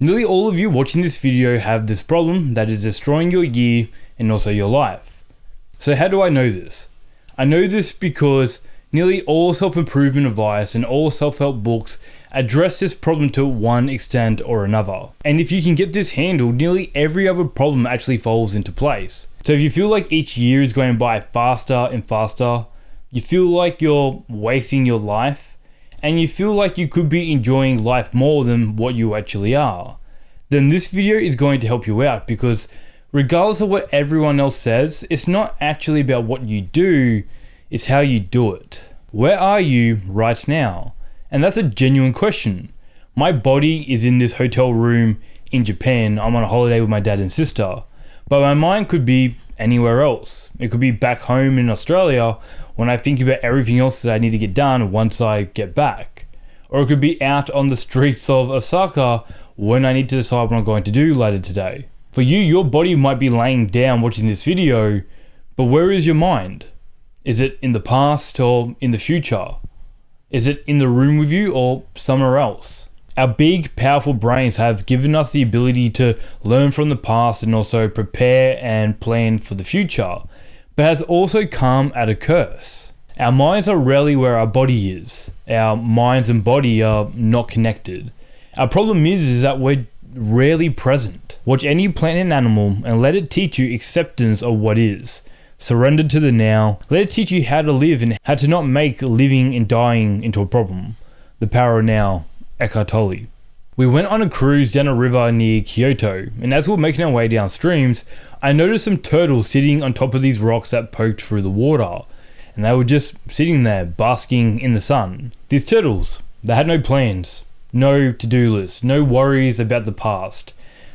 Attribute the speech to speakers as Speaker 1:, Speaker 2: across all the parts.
Speaker 1: Nearly all of you watching this video have this problem that is destroying your year and also your life. So how do I know this? I know this because nearly all self-improvement advice and all self-help books address this problem to one extent or another. And if you can get this handled, nearly every other problem actually falls into place. So if you feel like each year is going by faster and faster, you feel like you're wasting your life, and you feel like you could be enjoying life more than what you actually are, then this video is going to help you out, because regardless of what everyone else says, it's not actually about what you do, it's how you do it. Where are you right now? And that's a genuine question. My body is in this hotel room in Japan. I'm on a holiday with my dad and sister, but my mind could be anywhere else. It could be back home in Australia when I think about everything else that I need to get done once I get back. Or it could be out on the streets of Osaka when I need to decide what I'm going to do later today. For you, your body might be laying down watching this video, but where is your mind? Is it in the past or in the future? Is it in the room with you or somewhere else? Our big, powerful brains have given us the ability to learn from the past and also prepare and plan for the future, but has also come at a curse. Our minds are rarely where our body is. Our minds and body are not connected. Our problem is that we're rarely present. Watch any plant and animal and let it teach you acceptance of what is. Surrender to the now. Let it teach you how to live and how to not make living and dying into a problem. The power of now. Eckhart Tolle. We went on a cruise down a river near Kyoto, and as we were making our way down streams, I noticed some turtles sitting on top of these rocks that poked through the water, and they were just sitting there basking in the sun. These turtles, they had no plans, no to-do list, no worries about the past.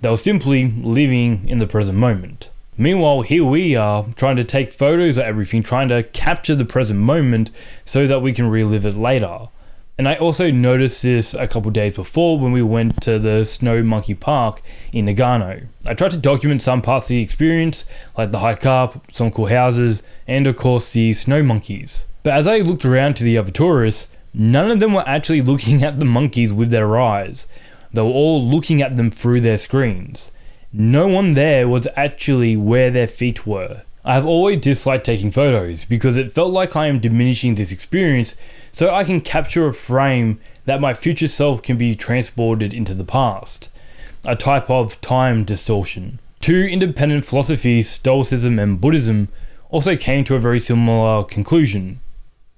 Speaker 1: They were simply living in the present moment. Meanwhile, here we are trying to take photos of everything, trying to capture the present moment so that we can relive it later. And I also noticed this a couple days before when we went to the Snow Monkey Park in Nagano. I tried to document some parts of the experience, like the hike up, some cool houses, and of course the snow monkeys. But as I looked around to the other tourists, none of them were actually looking at the monkeys with their eyes. They were all looking at them through their screens. No one there was actually where their feet were. I have always disliked taking photos because it felt like I am diminishing this experience so I can capture a frame that my future self can be transported into the past. A type of time distortion. Two independent philosophies, Stoicism and Buddhism, also came to a very similar conclusion.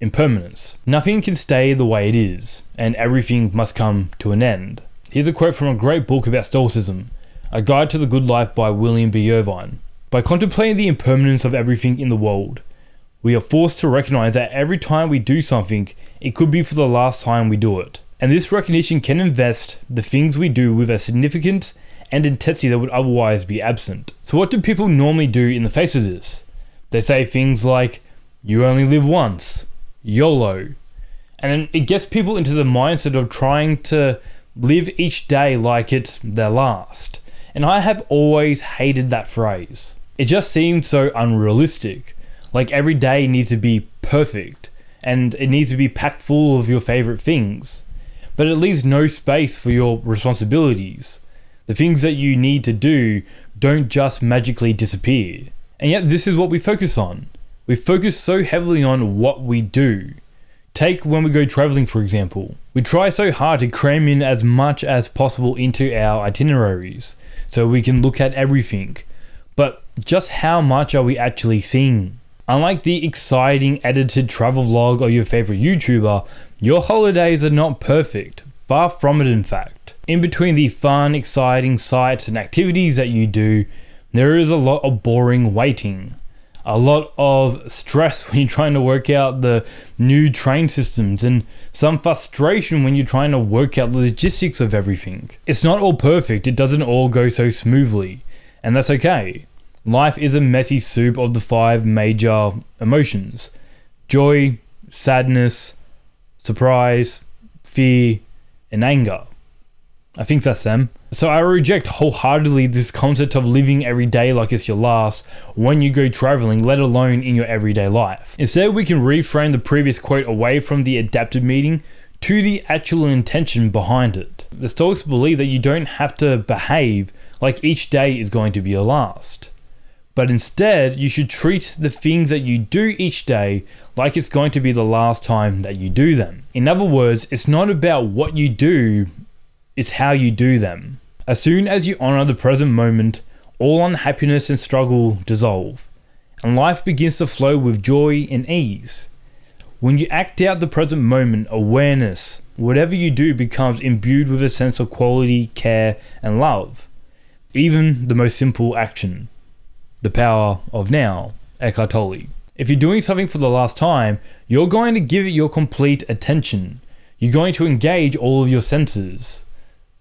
Speaker 1: Impermanence. Nothing can stay the way it is, and everything must come to an end. Here's a quote from a great book about Stoicism, A Guide to the Good Life by William B. Irvine. By contemplating the impermanence of everything in the world, we are forced to recognize that every time we do something, it could be for the last time we do it. And this recognition can invest the things we do with a significance and intensity that would otherwise be absent. So what do people normally do in the face of this? They say things like, you only live once, YOLO. And it gets people into the mindset of trying to live each day like it's their last. And I have always hated that phrase. It just seemed so unrealistic. Like every day needs to be perfect, and it needs to be packed full of your favorite things. But it leaves no space for your responsibilities. The things that you need to do don't just magically disappear. And yet this is what we focus on. We focus so heavily on what we do. Take when we go traveling, for example. We try so hard to cram in as much as possible into our itineraries so we can look at everything. But just how much are we actually seeing? Unlike the exciting edited travel vlog of your favorite YouTuber, your holidays are not perfect. Far from it, in fact. In between the fun, exciting sights and activities that you do, there is a lot of boring waiting. A lot of stress when you're trying to work out the new train systems, and some frustration when you're trying to work out the logistics of everything. It's not all perfect, it doesn't all go so smoothly, and that's okay. Life is a messy soup of the 5 major emotions: joy, sadness, surprise, fear, and anger. I think that's them. So I reject wholeheartedly this concept of living every day like it's your last when you go traveling, let alone in your everyday life. Instead, we can reframe the previous quote away from the adapted meaning to the actual intention behind it. The Stoics believe that you don't have to behave like each day is going to be your last, but instead you should treat the things that you do each day like it's going to be the last time that you do them. In other words, it's not about what you do, it's how you do them. As soon as you honor the present moment, all unhappiness and struggle dissolve, and life begins to flow with joy and ease. When you act out the present moment awareness, whatever you do becomes imbued with a sense of quality, care, and love. Even the most simple action. The power of now, Eckhart Tolle. If you're doing something for the last time, you're going to give it your complete attention. You're going to engage all of your senses.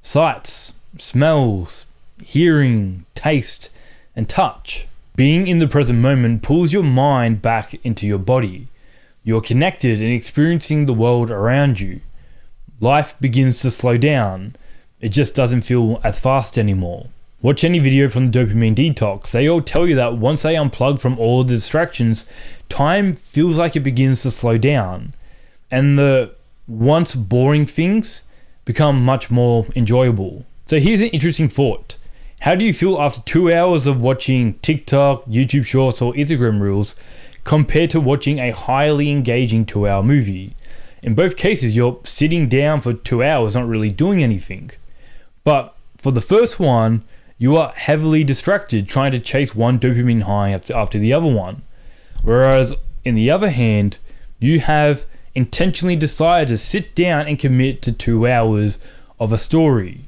Speaker 1: Sights, smells, hearing, taste, and touch. Being in the present moment pulls your mind back into your body. You're connected and experiencing the world around you. Life begins to slow down. It just doesn't feel as fast anymore. Watch any video from the dopamine detox. They all tell you that once they unplug from all the distractions, time feels like it begins to slow down. And the once boring things become much more enjoyable. So here's an interesting thought. How do you feel after 2 hours of watching TikTok, YouTube Shorts, or Instagram Reels compared to watching a highly engaging 2-hour movie? In both cases, you're sitting down for 2 hours not really doing anything. But for the first one, you are heavily distracted trying to chase one dopamine high after the other one. Whereas, in the other hand, you have intentionally decided to sit down and commit to 2 hours of a story.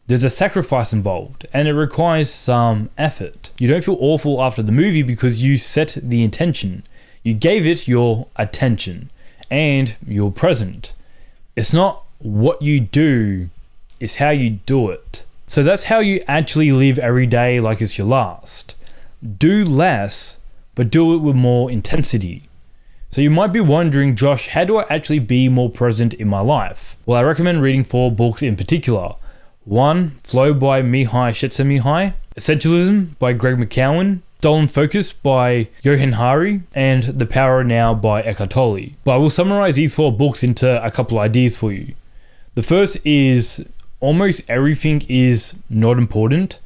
Speaker 1: There's a sacrifice involved, and it requires some effort. You don't feel awful after the movie because you set the intention. You gave it your attention, and you're present. It's not what you do, it's how you do it. So that's how you actually live every day like it's your last. Do less, but do it with more intensity. So you might be wondering, Josh, how do I actually be more present in my life? Well, I recommend reading 4 books in particular. 1, Flow by Mihai Csikszentmihalyi, Essentialism by Greg McKeown, Stolen Focus by Johann Hari, and The Power of Now by Eckhart Tolle. But I will summarize these 4 books into a couple ideas for you. The first is almost everything is not important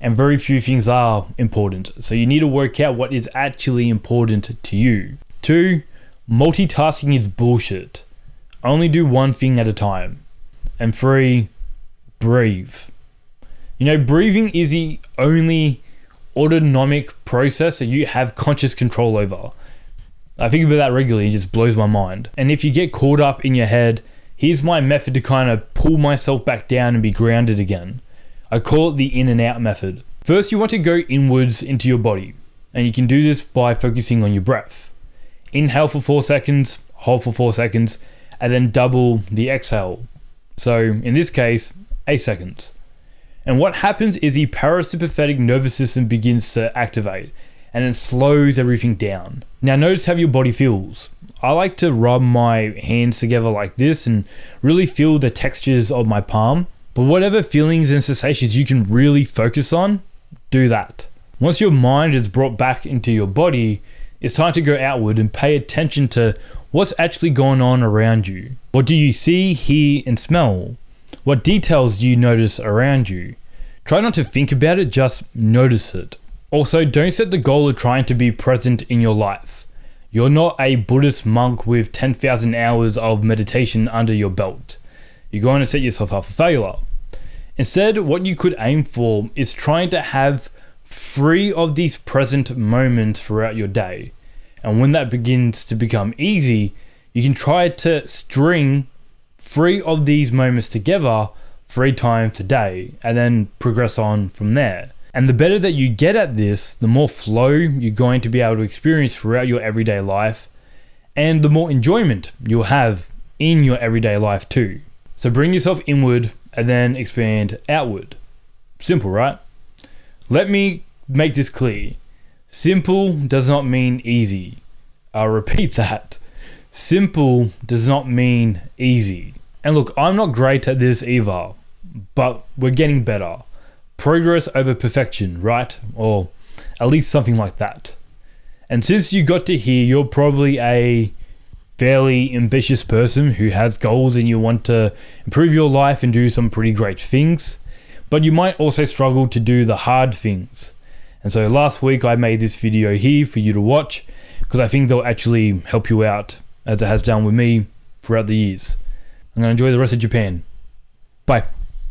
Speaker 1: and very few things are important. So you need to work out what is actually important to you. 2, multitasking is bullshit. Only do one thing at a time. And 3, breathe. You know, breathing is the only autonomic process that you have conscious control over. I think about that regularly, it just blows my mind. And if you get caught up in your head, here's my method to kind of pull myself back down and be grounded again. I call it the in and out method. First, you want to go inwards into your body, and you can do this by focusing on your breath. Inhale for 4 seconds, hold for 4 seconds, and then double the exhale. So in this case, 8 seconds. And what happens is the parasympathetic nervous system begins to activate, and it slows everything down. Now notice how your body feels. I like to rub my hands together like this and really feel the textures of my palm. But whatever feelings and sensations you can really focus on, do that. Once your mind is brought back into your body, it's time to go outward and pay attention to what's actually going on around you. What do you see, hear, and smell? What details do you notice around you? Try not to think about it, just notice it. Also, don't set the goal of trying to be present in your life. You're not a Buddhist monk with 10,000 hours of meditation under your belt. You're going to set yourself up for failure. Instead, what you could aim for is trying to have 3 of these present moments throughout your day. And when that begins to become easy, you can try to string 3 of these moments together 3 times a day and then progress on from there. And the better that you get at this, the more flow you're going to be able to experience throughout your everyday life, and the more enjoyment you'll have in your everyday life too. So bring yourself inward and then expand outward. Simple, right? Let me make this clear. Simple does not mean easy. I'll repeat that. Simple does not mean easy. And look, I'm not great at this either, but we're getting better. Progress over perfection, right? Or at least something like that. And since you got to here, you're probably a fairly ambitious person who has goals and you want to improve your life and do some pretty great things, but you might also struggle to do the hard things. And so last week I made this video here for you to watch because I think they'll actually help you out, as it has done with me throughout the years. I'm going to enjoy the rest of Japan. Bye.